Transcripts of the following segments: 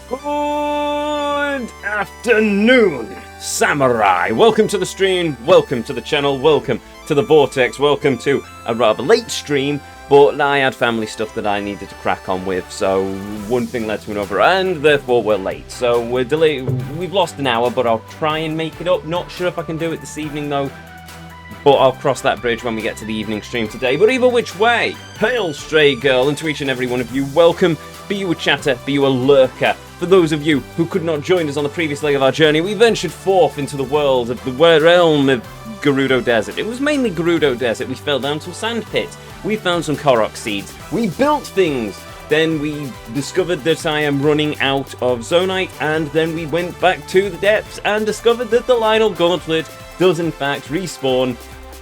Good afternoon, Samurai. Welcome to the stream, welcome to the channel, welcome to the Vortex, welcome to a rather late stream, but I had family stuff that I needed to crack on with, so one thing led to another, and therefore we're late. So we're delayed. We've lost an hour, but I'll try and make it up. Not sure if I can do it this evening, though. But I'll cross that bridge when we get to the evening stream today. But either which way, hail stray girl, and to each and every one of you, welcome. Be you a chatter, be you a lurker. For those of you who could not join us on the previous leg of our journey, we ventured forth into the world of the realm of Gerudo Desert. It was mainly Gerudo Desert. We fell down to a sand pit. We found some Korok seeds. We built things. Then we discovered that I am running out of Zonite, and then we went back to the depths and discovered that the Lionel Gauntlet does in fact respawn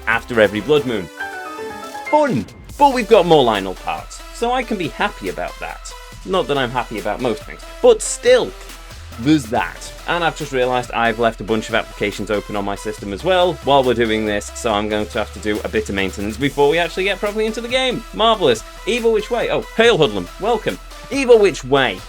after every blood moon. Fun! But we've got more Lionel parts, so I can be happy about that. Not that I'm happy about most things, but still, there's that. And I've just realised I've left a bunch of applications open on my system as well while we're doing this, so I'm going to have to do a bit of maintenance before we actually get properly into the game. Marvellous. Either which way. Oh, hail Hoodlum, welcome. Either which way.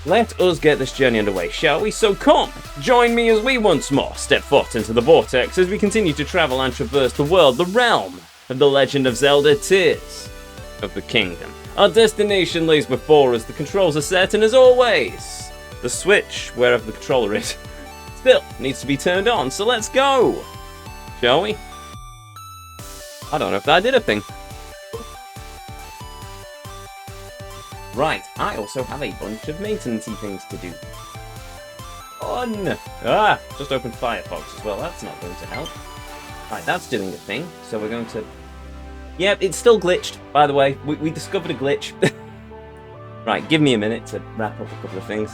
Let us get this journey underway, shall we? So come, join me as we once more step foot into the Vortex as we continue to travel and traverse the world, the realm of the Legend of Zelda, Tears of the Kingdom. Our destination lays before us, the controls are set, and as always, the switch, wherever the controller is, still needs to be turned on, so let's go! Shall we? I don't know if that did a thing. Right, I also have a bunch of maintenance-y things to do. Fun! Ah, just opened Firefox as well, that's not going to help. Right, that's doing a thing, so we're going to... Yep, it's still glitched, by the way. We discovered a glitch. Right, give me a minute to wrap up a couple of things.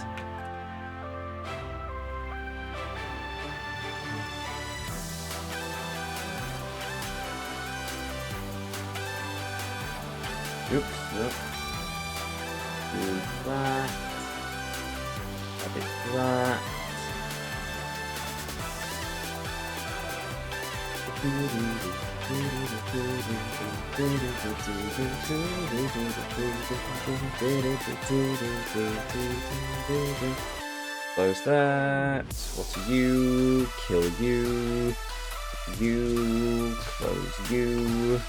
Oops, nope. Do that. A bit that. Close that. What are you? Kill you. You. Close you.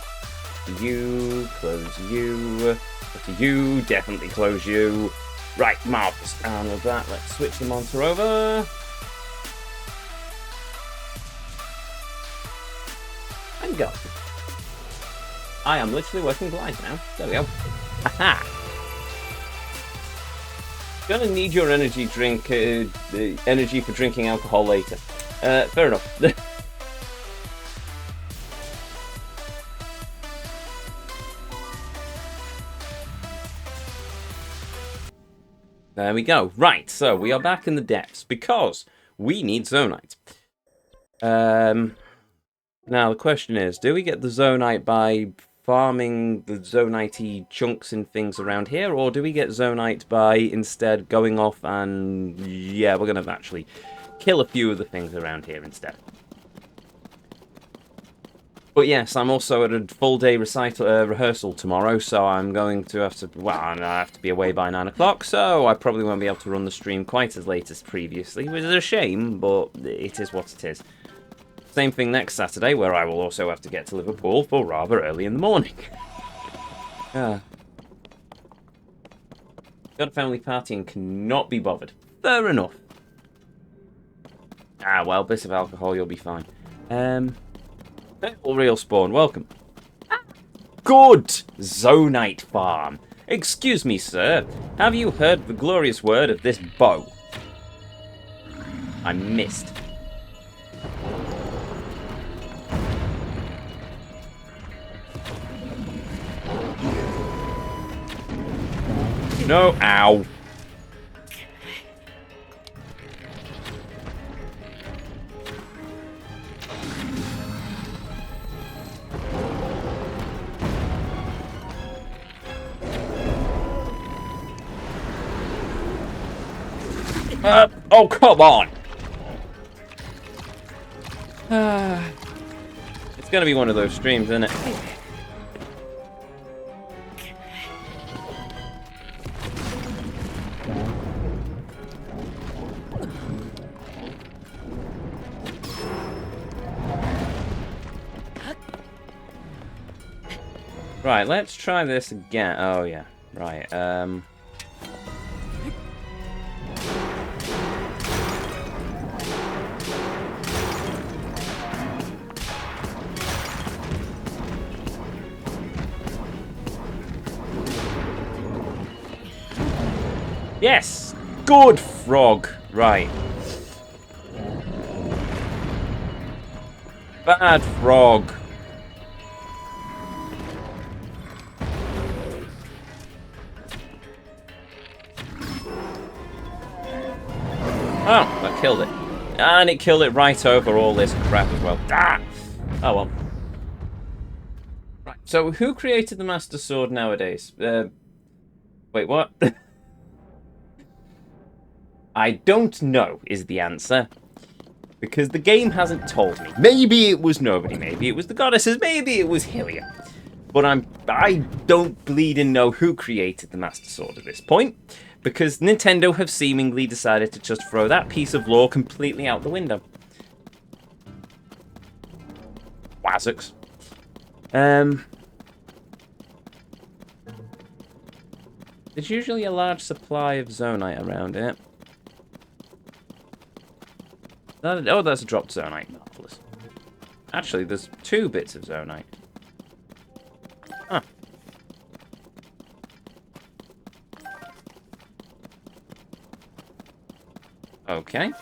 You. Close you. What are you? Definitely close you. Right, marvellous. And with that, let's switch the monitor over. And go. I am literally working blind now. There we go. Aha! Gonna need your energy drink, energy for drinking alcohol later. Fair enough. There we go. Right, so we are back in the depths because we need Zonite. Now the question is, do we get the Zonite by farming the Zonite-y chunks and things around here, or do we get Zonite by instead going off and, yeah, we're going to actually kill a few of the things around here instead. But yes, I'm also at a full-day rehearsal tomorrow, so I'm going to have to, well, I have to be away by 9 o'clock, so I probably won't be able to run the stream quite as late as previously, which is a shame, but it is what it is. Same thing next Saturday, where I will also have to get to Liverpool for rather early in the morning. Got a family party and cannot be bothered. Fair enough. Ah, well, bit of alcohol, you'll be fine. Real Spawn, welcome. Good! Zonite farm. Excuse me, sir. Have you heard the glorious word of this bow? I missed. No, ow. Oh, come on. It's gonna be one of those streams, isn't it? Right, let's try this again. Oh, yeah. Right, yes! Good frog! Right. Bad frog. Oh, that killed it. And it killed it right over all this crap as well. Ah! Oh well. Right, so who created the Master Sword nowadays? Wait, what? I don't know is the answer. Because the game hasn't told me. Maybe it was nobody, maybe it was the goddesses, maybe it was Hylia. But I don't bleeding know who created the Master Sword at this point. Because Nintendo have seemingly decided to just throw that piece of lore completely out the window. Wazzocks. There's usually a large supply of Zonite around it. Oh, that's a dropped Zonite. Marvelous. Actually, there's 2 bits of Zonite. Huh. Okay.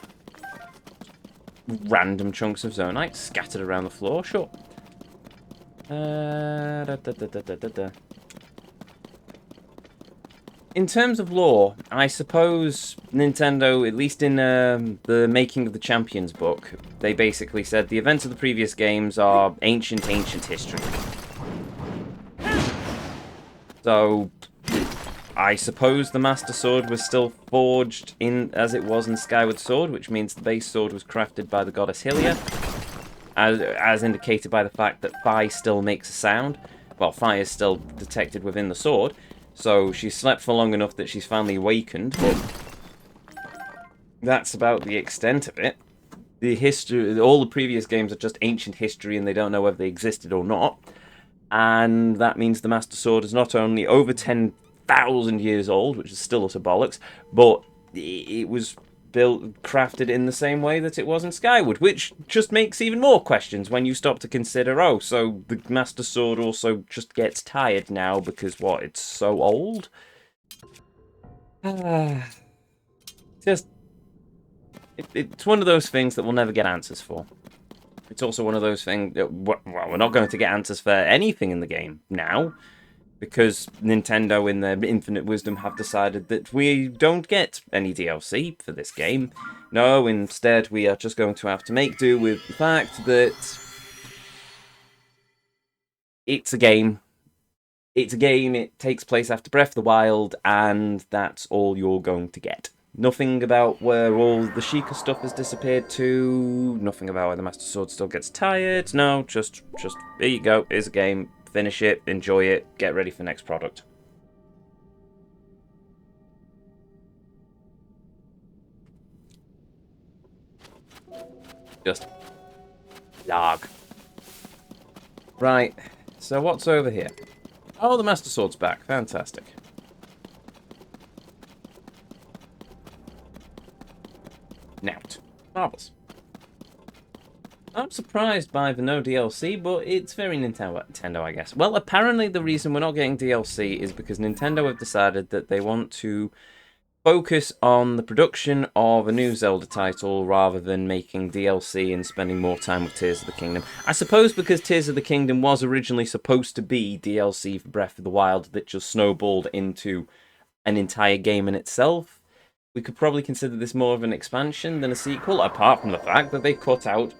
Random chunks of Zonite scattered around the floor, sure. In terms of lore, I suppose Nintendo, at least in the Making of the Champions book, they basically said the events of the previous games are ancient history. So, I suppose the Master Sword was still forged in as it was in Skyward Sword, which means the base sword was crafted by the goddess Hylia, as indicated by the fact that Phi still makes a sound. Well, Phi is still detected within the sword. So she's slept for long enough that she's finally awakened, but that's about the extent of it. The history, all the previous games are just ancient history and they don't know whether they existed or not. And that means the Master Sword is not only over 10,000 years old, which is still utter bollocks, but it was crafted in the same way that it was in Skyward, which just makes even more questions when you stop to consider, oh, so the Master Sword also just gets tired now because, what, it's so old? Just, it's one of those things that we'll never get answers for. It's also one of those things that, well, we're not going to get answers for anything in the game now, because Nintendo, in their infinite wisdom, have decided that we don't get any DLC for this game. No, instead, we are just going to have to make do with the fact that it's a game. It's a game, it takes place after Breath of the Wild, and that's all you're going to get. Nothing about where all the Sheikah stuff has disappeared to, nothing about where the Master Sword still gets tired. No, just here you go, here's a game. Finish it, enjoy it, get ready for next product. Just log. Right, so what's over here? Oh, the Master Sword's back. Fantastic. Nout. Marvellous. I'm surprised by the no DLC, but it's very Nintendo, I guess. Well, apparently the reason we're not getting DLC is because Nintendo have decided that they want to focus on the production of a new Zelda title rather than making DLC and spending more time with Tears of the Kingdom. I suppose because Tears of the Kingdom was originally supposed to be DLC for Breath of the Wild that just snowballed into an entire game in itself. We could probably consider this more of an expansion than a sequel, apart from the fact that they cut out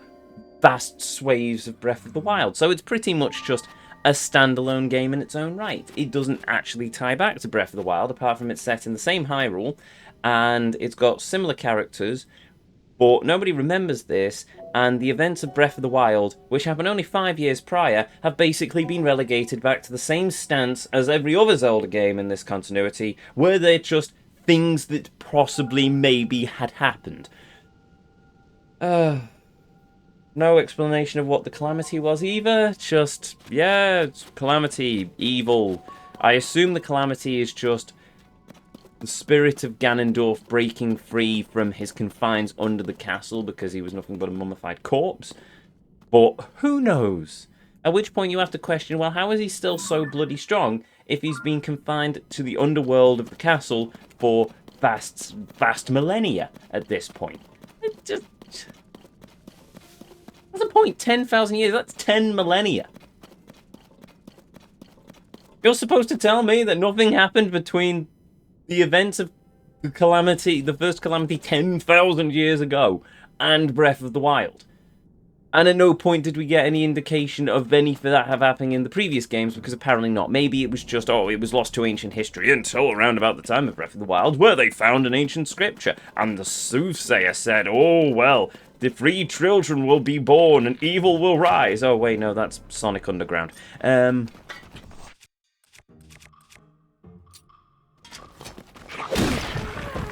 vast swathes of Breath of the Wild. So it's pretty much just a standalone game in its own right. It doesn't actually tie back to Breath of the Wild, apart from it's set in the same Hyrule, and it's got similar characters, but nobody remembers this, and the events of Breath of the Wild, which happened only 5 years prior, have basically been relegated back to the same stance as every other Zelda game in this continuity, where they're just things that possibly maybe had happened. No explanation of what the calamity was either. Just, yeah, it's calamity, evil. I assume the calamity is just the spirit of Ganondorf breaking free from his confines under the castle because he was nothing but a mummified corpse. But who knows? At which point you have to question, well, how is he still so bloody strong if he's been confined to the underworld of the castle for vast millennia at this point? It just... What's the point? 10,000 years? That's 10 millennia. You're supposed to tell me that nothing happened between the events of the calamity, the first calamity 10,000 years ago, and Breath of the Wild. And at no point did we get any indication of any for that have happened in the previous games, because apparently not. Maybe it was just, oh, it was lost to ancient history until around about the time of Breath of the Wild, where they found an ancient scripture, and the soothsayer said, oh, well, the free children will be born and evil will rise. Oh, wait, no, that's Sonic Underground.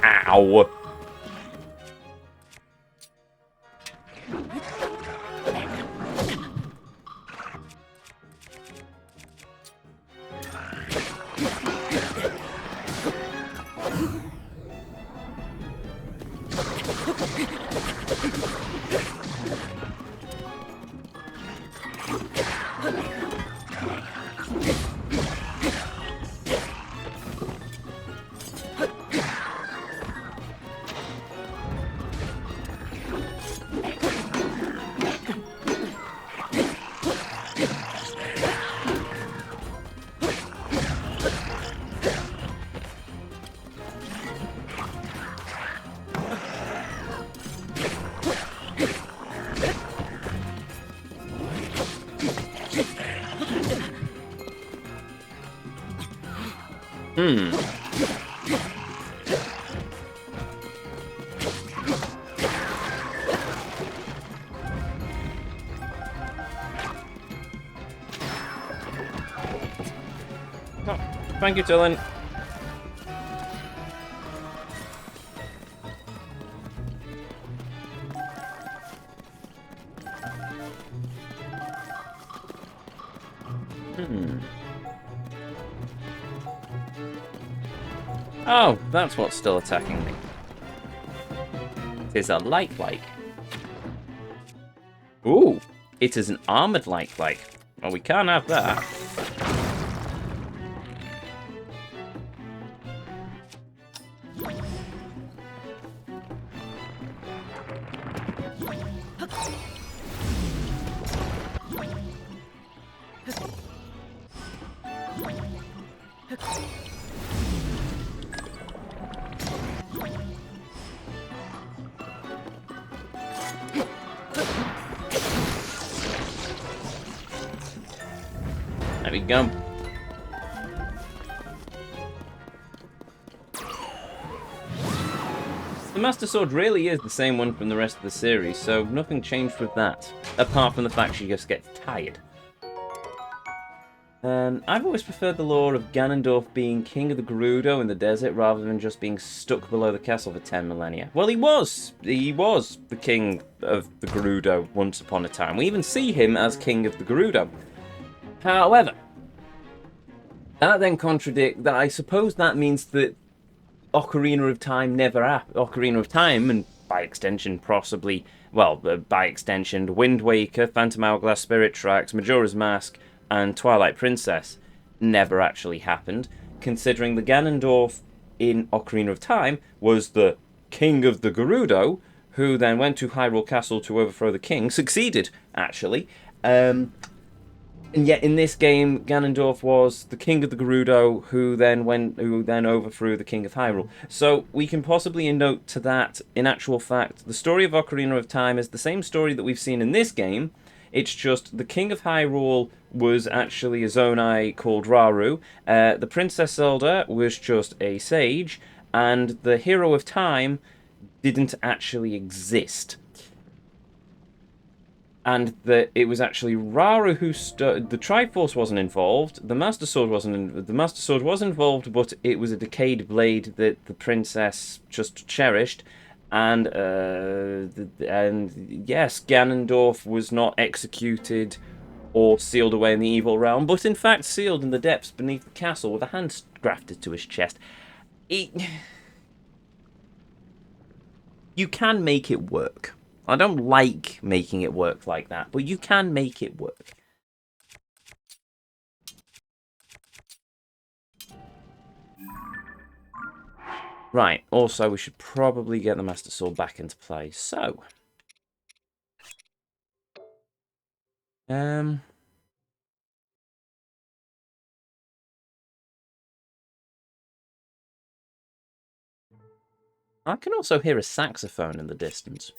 Ow. Oh, thank you, Dylan. Oh, that's what's still attacking me. It is a like-like. Ooh, it is an armored like-like. Well, we can't have that. There we go. The Master Sword really is the same one from the rest of the series, so nothing changed with that, apart from the fact she just gets tired. I've always preferred the lore of Ganondorf being king of the Gerudo in the desert rather than just being stuck below the castle for 10 millennia. Well, he was the king of the Gerudo once upon a time. We even see him as king of the Gerudo. However, that then contradicts that. I suppose that means that Ocarina of Time never happened. Ocarina of Time, and by extension, possibly, well, by extension, Wind Waker, Phantom Hourglass, Spirit Tracks, Majora's Mask, and Twilight Princess never actually happened, considering the Ganondorf in Ocarina of Time was the king of the Gerudo, who then went to Hyrule Castle to overthrow the king, succeeded, actually. And yet in this game, Ganondorf was the king of the Gerudo, who then overthrew the king of Hyrule. So we can possibly note to that, in actual fact, the story of Ocarina of Time is the same story that we've seen in this game. It's just the king of Hyrule was actually a Zonai called Rauru. The Princess Zelda was just a sage, and the hero of time didn't actually exist. And it was actually Rauru who the Triforce wasn't involved. The Master Sword wasn't. The Master Sword was involved, but it was a decayed blade that the princess just cherished. And yes, Ganondorf was not executed or sealed away in the evil realm, but in fact sealed in the depths beneath the castle with a hand grafted to his chest. You can make it work. I don't like making it work like that, but you can make it work. Right, also we should probably get the Master Sword back into play. So, I can also hear a saxophone in the distance.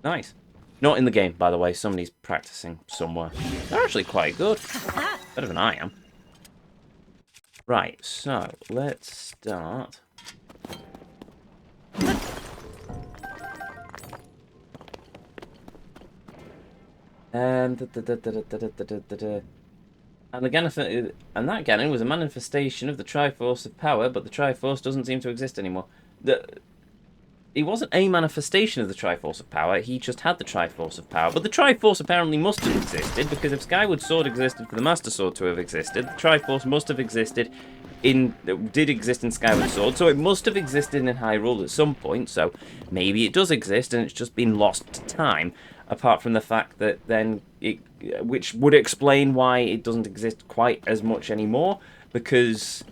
Nice. Not in the game, by the way. Somebody's practicing somewhere. They're actually quite good. Better than I am. Right, so let's start. And that Ganon was a manifestation of the Triforce of Power, but the Triforce doesn't seem to exist anymore. He wasn't a manifestation of the Triforce of Power, he just had the Triforce of Power. But the Triforce apparently must have existed, because if Skyward Sword existed for the Master Sword to have existed, the Triforce must have existed did exist in Skyward Sword, so it must have existed in Hyrule at some point, so maybe it does exist and it's just been lost to time, apart from the fact that then which would explain why it doesn't exist quite as much anymore, because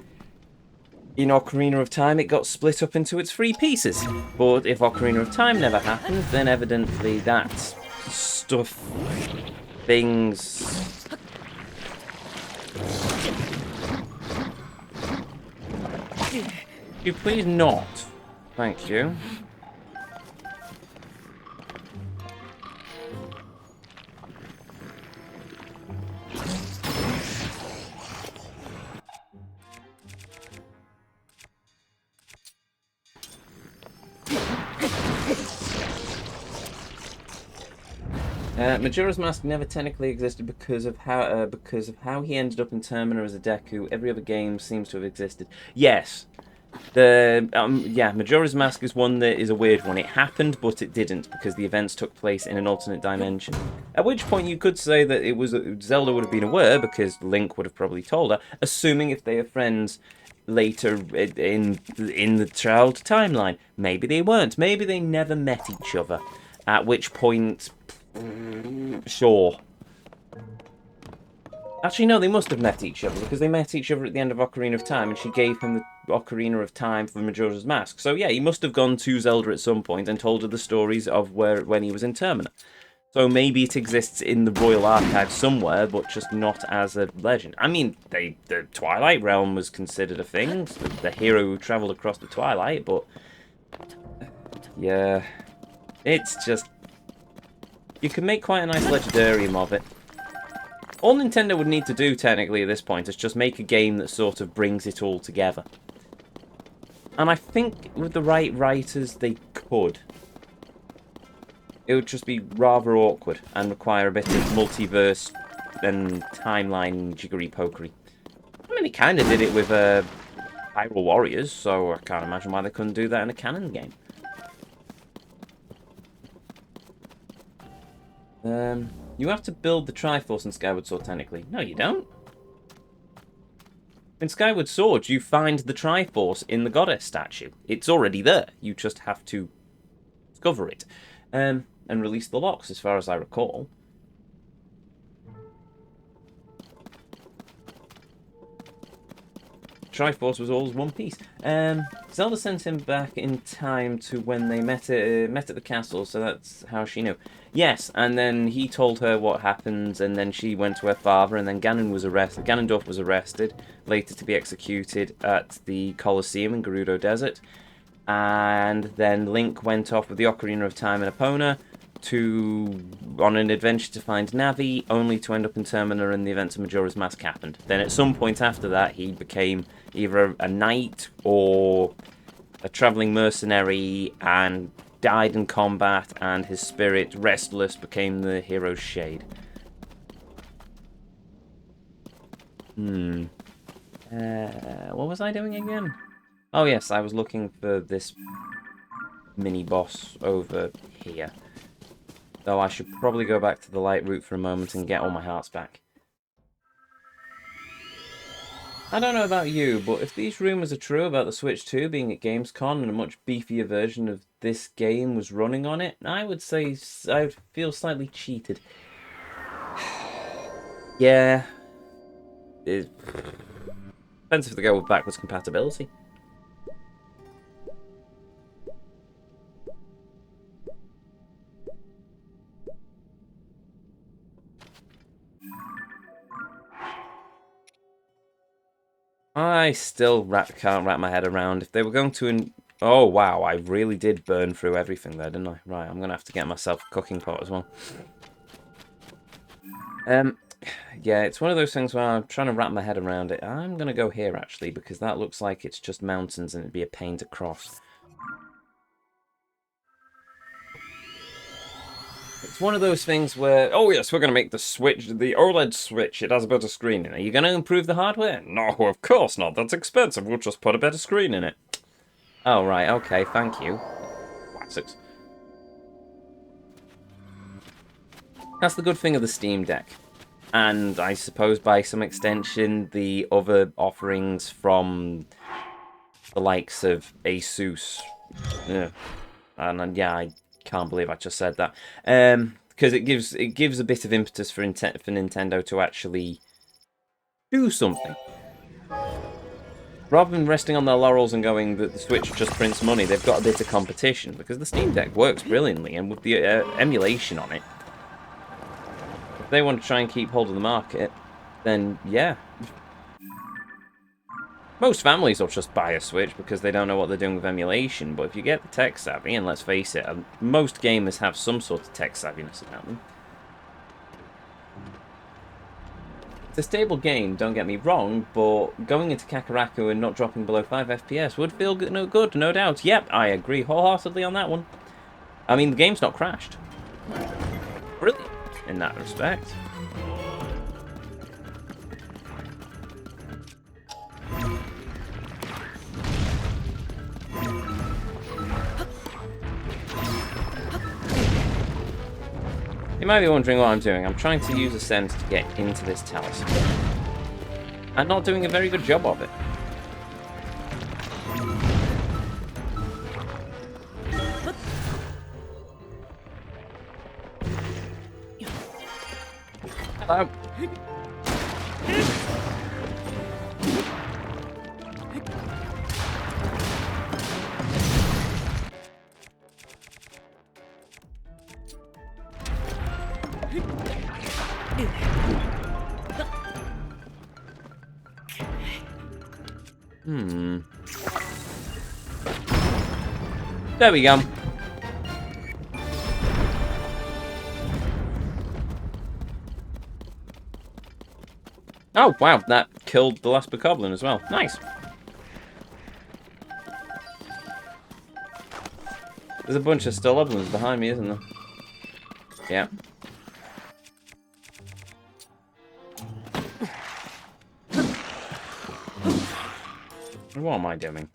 in Ocarina of Time it got split up into its 3 pieces. But if Ocarina of Time never happened, then evidently that stuff, things... You please not. Thank you. Majora's Mask never technically existed because of how he ended up in Termina as a Deku. Every other game seems to have existed. Yes, Majora's Mask is one that is a weird one. It happened, but it didn't because the events took place in an alternate dimension. At which point you could say that it was Zelda would have been aware because Link would have probably told her, assuming if they are friends later in the child timeline. Maybe they weren't. Maybe they never met each other. At which point. Sure. Actually, no, they must have met each other, because they met each other at the end of Ocarina of Time, and she gave him the Ocarina of Time for Majora's Mask. So, yeah, he must have gone to Zelda at some point and told her the stories of when he was in Termina. So maybe it exists in the Royal Archive somewhere, but just not as a legend. I mean, the Twilight Realm was considered a thing, the hero who travelled across the Twilight, but... yeah... it's just... you can make quite a nice legendarium of it. All Nintendo would need to do, technically, at this point, is just make a game that sort of brings it all together. And I think with the right writers, they could. It would just be rather awkward and require a bit of multiverse and timeline jiggery-pokery. I mean, they kind of did it with Hyrule Warriors, so I can't imagine why they couldn't do that in a canon game. You have to build the Triforce in Skyward Sword, technically. No, you don't. In Skyward Sword, you find the Triforce in the goddess statue. It's already there. You just have to discover it. And release the locks, as far as I recall. Triforce was always one piece. Zelda sent him back in time to when they met at the castle, so that's how she knew. Yes, and then he told her what happened, and then she went to her father, and then Ganondorf was arrested, later to be executed at the Colosseum in Gerudo Desert. And then Link went off with the Ocarina of Time and Epona on an adventure to find Navi, only to end up in Termina and the events of Majora's Mask happened. Then at some point after that, he became either a knight or a travelling mercenary and died in combat, and his spirit, restless, became the hero's shade. What was I doing again? Oh yes, I was looking for this mini-boss over here. Though I should probably go back to the light route for a moment and get all my hearts back. I don't know about you, but if these rumours are true about the Switch 2 being at Gamescom and a much beefier version of this game was running on it, I would say I would feel slightly cheated. Yeah. It's expensive to go with backwards compatibility. I still can't wrap my head around if they were going to. Oh wow, I really did burn through everything there, didn't I? Right, I'm gonna have to get myself a cooking pot as well. Yeah, it's one of those things where I'm trying to wrap my head around it. I'm gonna go here actually because that looks like it's just mountains and it'd be a pain to cross. It's one of those things where, oh yes, we're going to make the Switch, the OLED Switch, it has a better screen in it. Are you going to improve the hardware? No, of course not. That's expensive. We'll just put a better screen in it. Oh, right. Okay, thank you. Classics. That's the good thing of the Steam Deck. And I suppose by some extension, the other offerings from the likes of Asus. Yeah. And yeah, I can't believe I just said that. Because it gives a bit of impetus for Nintendo to actually do something. Rather than resting on their laurels and going that the Switch just prints money, they've got a bit of competition, because the Steam Deck works brilliantly, and with the emulation on it, if they want to try and keep hold of the market, then yeah. Most families will just buy a Switch because they don't know what they're doing with emulation, but if you get the tech savvy, and let's face it, most gamers have some sort of tech savviness about them. It's a stable game, don't get me wrong, but going into Kakaraku and not dropping below 5 FPS would feel good, no doubt. Yep, I agree wholeheartedly on that one. I mean, the game's not crashed. Brilliant in that respect. You might be wondering what I'm doing. I'm trying to use Ascent to get into this talisman. And not doing a very good job of it. Hello. There we go. Oh, wow, that killed the last bokoblin as well. Nice. There's a bunch of stalloblins behind me, isn't there? Yeah. What am I doing?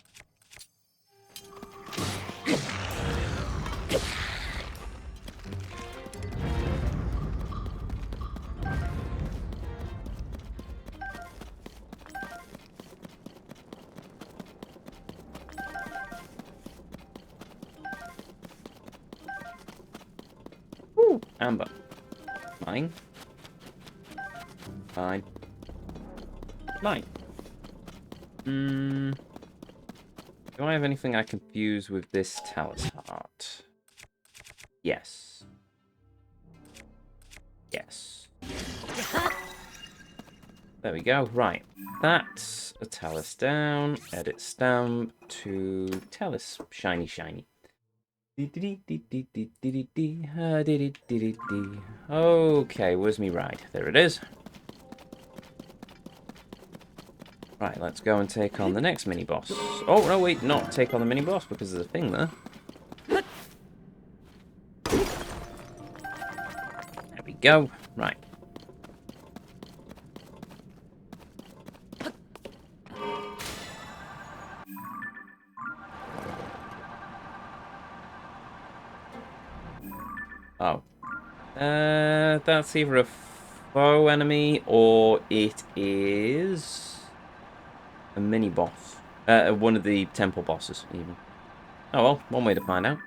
Ooh, amber. Mine. Fine. Mine. Do I have anything I can fuse with this Talus Heart? Yes. Yes. There we go. Right. That's a Talus down. Edit stamp to Talus shiny shiny. Okay, where's me ride? There it is. Right, let's go and take on the next mini-boss. Oh, no, wait, not take on the mini-boss, because there's a thing there. There we go. Right. Oh. That's either a foe enemy or it is a mini boss. One of the temple bosses, even. Oh well, one way to find out.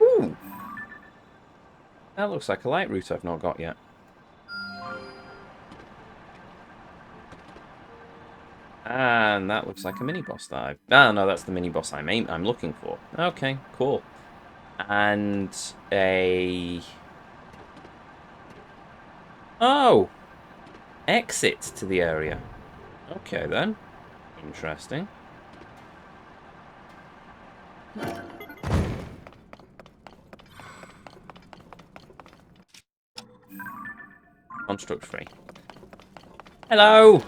Ooh! That looks like a light route I've not got yet. And that looks like a mini-boss that I've... Ah, no, that's the mini-boss I'm looking for. Okay, cool. And a... Oh! Exit to the area. Okay, then. Interesting. Construct free. Hello!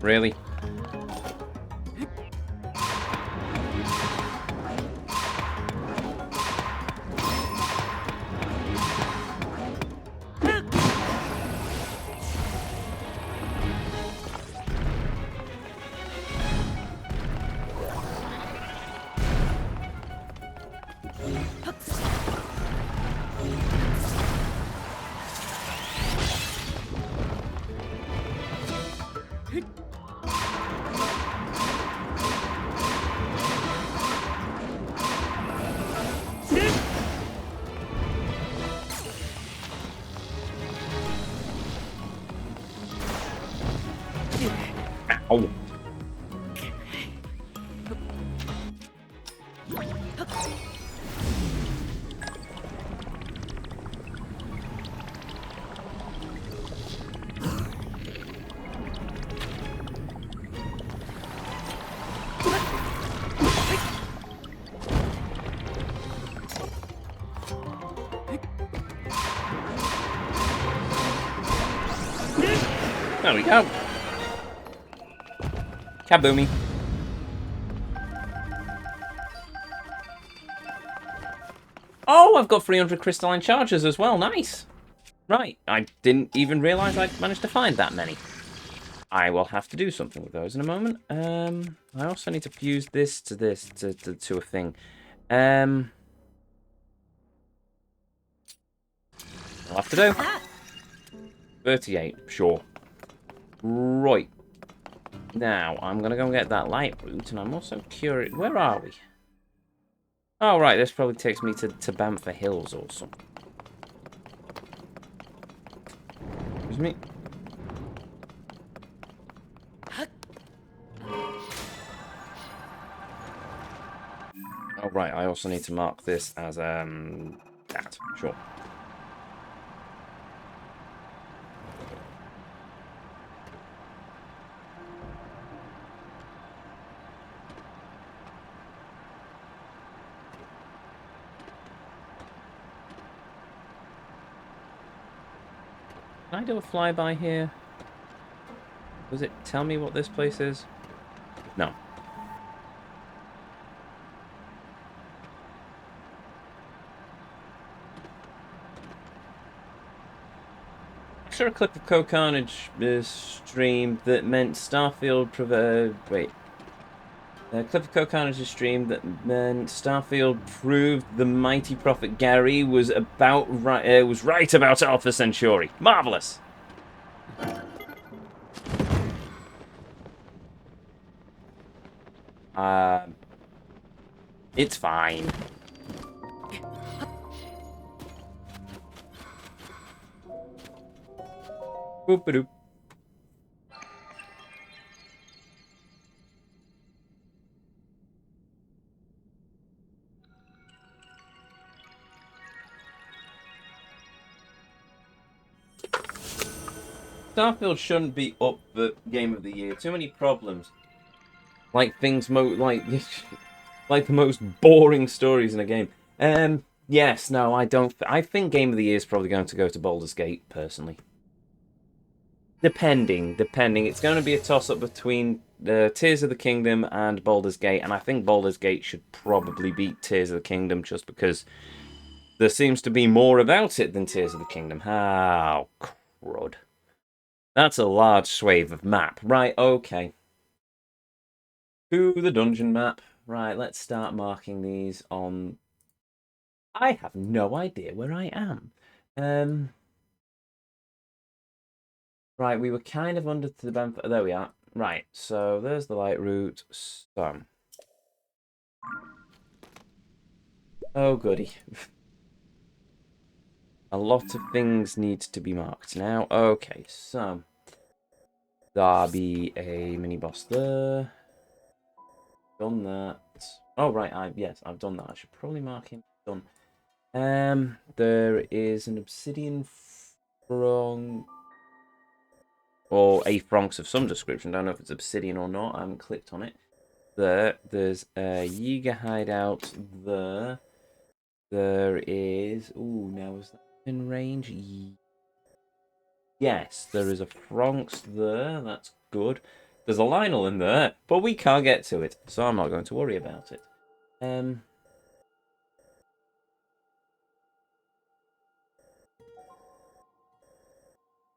Really? Ow. There we go. Kaboomy. Oh, I've got 300 crystalline charges as well. Nice. Right. I didn't even realise I'd managed to find that many. I will have to do something with those in a moment. I also need to fuse this to a thing. I'll have to do. 38, sure. Right. Now, I'm going to go and get that light route, and I'm also curious... Where are we? Oh, right, this probably takes me to Bamfer Hills or something. Excuse me. Oh, right, I also need to mark this as, that. Sure. Can I do a flyby here? Does it tell me what this place is? No. I saw a clip of Co-Carnage stream that meant Starfield... wait. A clip of Co-Carnage's stream that meant Starfield proved the mighty prophet Gary was right about Alpha Centauri. Marvelous. It's fine. Boop-a-doop. Starfield shouldn't be up for Game of the Year. Too many problems. Like like the most boring stories in a game. Yes, no, I don't. I think Game of the Year is probably going to go to Baldur's Gate, personally. Depending. It's going to be a toss-up between Tears of the Kingdom and Baldur's Gate, and I think Baldur's Gate should probably beat Tears of the Kingdom just because there seems to be more about it than Tears of the Kingdom. How crud. That's a large swathe of map. Right, okay. To the dungeon map. Right, let's start marking these on... I have no idea where I am. Right, we were kind of under to the benefit... There we are. Right, so there's the light route. So... Oh, goody. A lot of things need to be marked now. Okay, so... There'll be a mini-boss there. Done that. Oh, right, yes, I've done that. I should probably mark him. Done. There is an obsidian frong... Or a Franks of some description. Don't know if it's obsidian or not. I haven't clicked on it. There's a Yiga hideout there. There is... Ooh, now is that in range? Yes, there is a Franks there. That's good. There's a Lionel in there, but we can't get to it, so I'm not going to worry about it.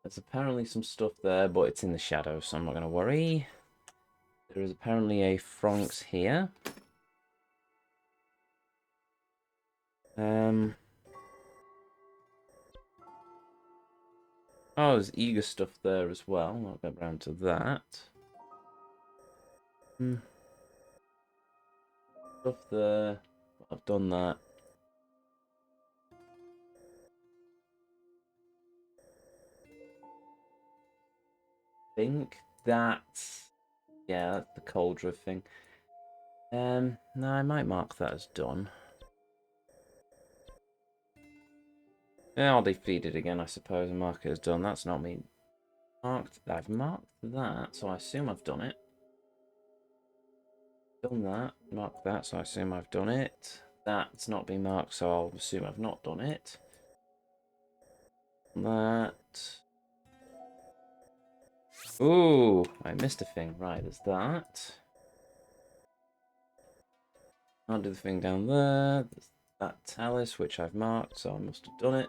There's apparently some stuff there, but it's in the shadows, so I'm not going to worry. There is apparently a Franks here. Oh, there's eager stuff there as well. I'll get round to that. Stuff there. I've done that. I think that's... Yeah, that's the cauldron thing. No, I might mark that as done. Yeah, I'll defeat it again, I suppose, and mark it as done. That's not me. I've marked that, so I assume I've done it. Done that. Mark that, so I assume I've done it. That's not been marked, so I'll assume I've not done it. That. Ooh, I missed a thing. Right, there's that. Can't do the thing down there. There's that talus, which I've marked, so I must have done it.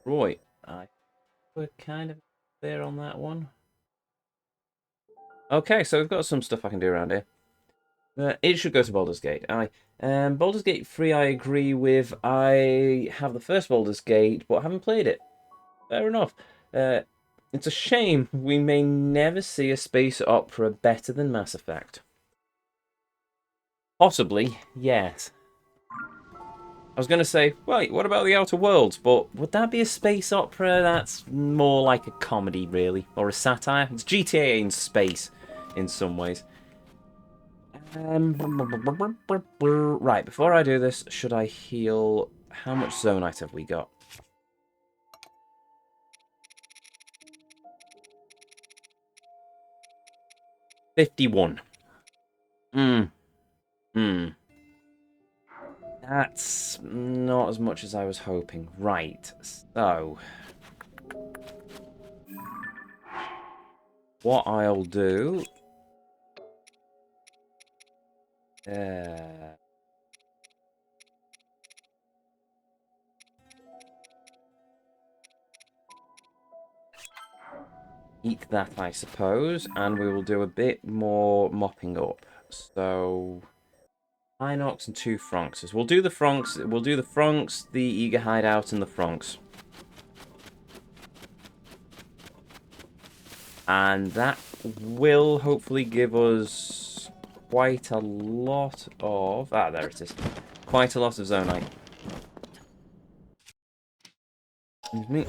Right, we're kind of there on that one. Okay, so we've got some stuff I can do around here. It should go to Baldur's Gate. Baldur's Gate 3 I agree with. I have the first Baldur's Gate, but haven't played it. Fair enough. It's a shame we may never see a space opera better than Mass Effect. Possibly, yes. I was going to say, wait, what about the Outer Worlds? But would that be a space opera? That's more like a comedy, really. Or a satire. It's GTA in space, in some ways. Right, before I do this, should I heal... How much Zonite have we got? 51. That's not as much as I was hoping. Right, so... What I'll do... Eat that, I suppose, and we will do a bit more mopping up. So... Inox and 2 Franks. We'll do the Franks, the Eager Hideout, and the Franks. And that will hopefully give us quite a lot of... Ah, there it is. Quite a lot of Zonite. Excuse me.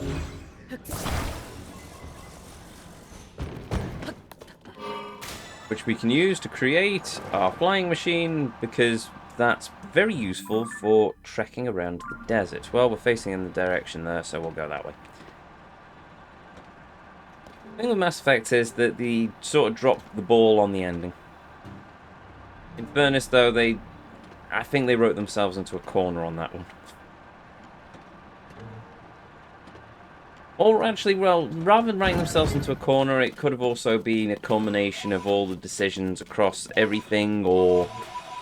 which we can use to create our flying machine, because that's very useful for trekking around the desert. Well, we're facing in the direction there, so we'll go that way. The thing with Mass Effect is that they sort of dropped the ball on the ending. In fairness, though, I think they wrote themselves into a corner on that one. Or actually, well, rather than writing themselves into a corner, it could have also been a culmination of all the decisions across everything, or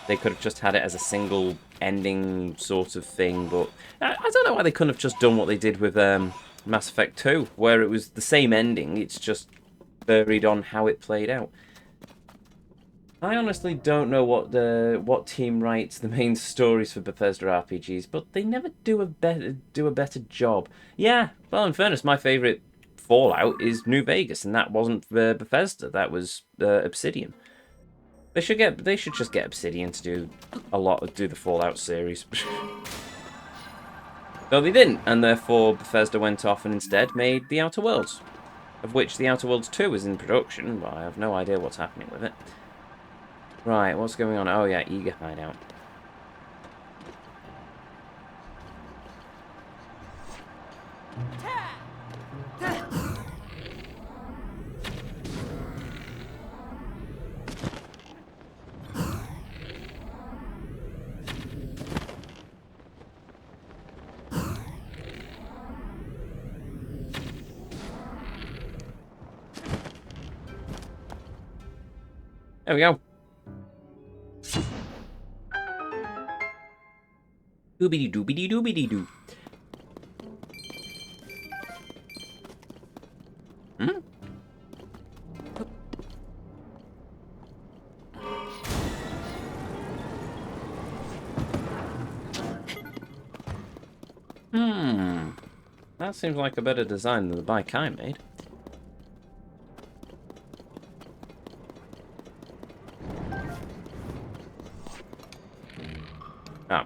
they could have just had it as a single ending sort of thing. But I don't know why they couldn't have just done what they did with Mass Effect 2, where it was the same ending, it's just varied on how it played out. I honestly don't know what team writes the main stories for Bethesda RPGs, but they never do a better job. Yeah, well, in fairness, my favourite Fallout is New Vegas, and that wasn't Bethesda. That was Obsidian. They should just get Obsidian to do the Fallout series. Though they didn't, and therefore Bethesda went off and instead made The Outer Worlds, of which The Outer Worlds 2 is in production, but I have no idea what's happening with it. Right, what's going on? Oh yeah, Eager Hideout. There we go. Doobity doobity doobity doo. That seems like a better design than the bike I made. Oh.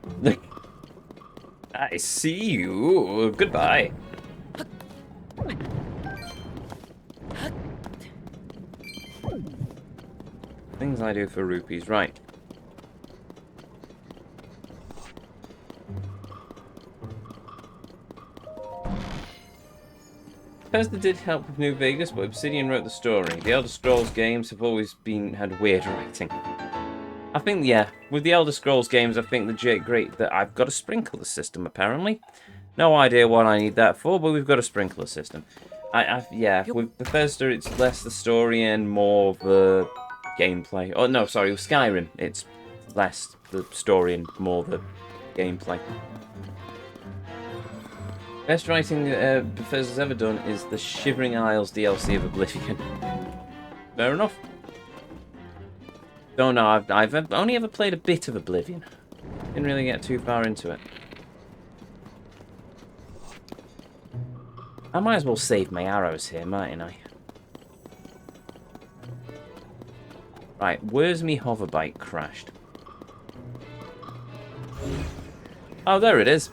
I see you. Goodbye. Things I do for rupees. Right. Bethesda did help with New Vegas, but Obsidian wrote the story. The Elder Scrolls games have always had weird writing. I think, yeah, with the Elder Scrolls games, I think great that I've got a sprinkler system, apparently. No idea what I need that for, but we've got a sprinkler system. Yeah, with Bethesda, it's less the story and more the gameplay. Oh, no, sorry, with Skyrim, it's less the story and more the gameplay. Best writing Bethesda's ever done is the Shivering Isles DLC of Oblivion. Fair enough. Don't know, I've only ever played a bit of Oblivion. Didn't really get too far into it. I might as well save my arrows here, mightn't I? Right, where's me hoverbike crashed? Oh, there it is.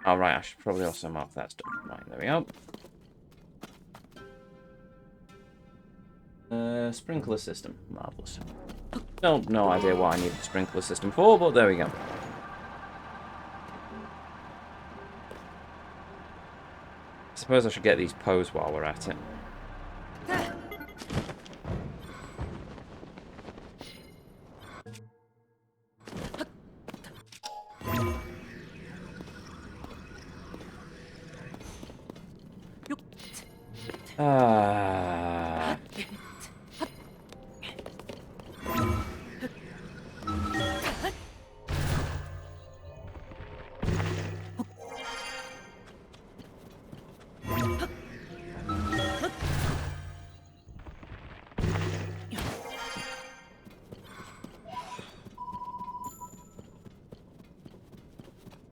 Oh, right, I should probably also mark that stuff. Right, there we go. Sprinkler system. Marvellous. No idea what I need the sprinkler system for, but there we go. I suppose I should get these poes while we're at it.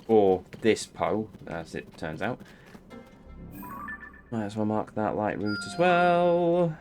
Or this Poe, as it turns out. Might as well mark that light route as well.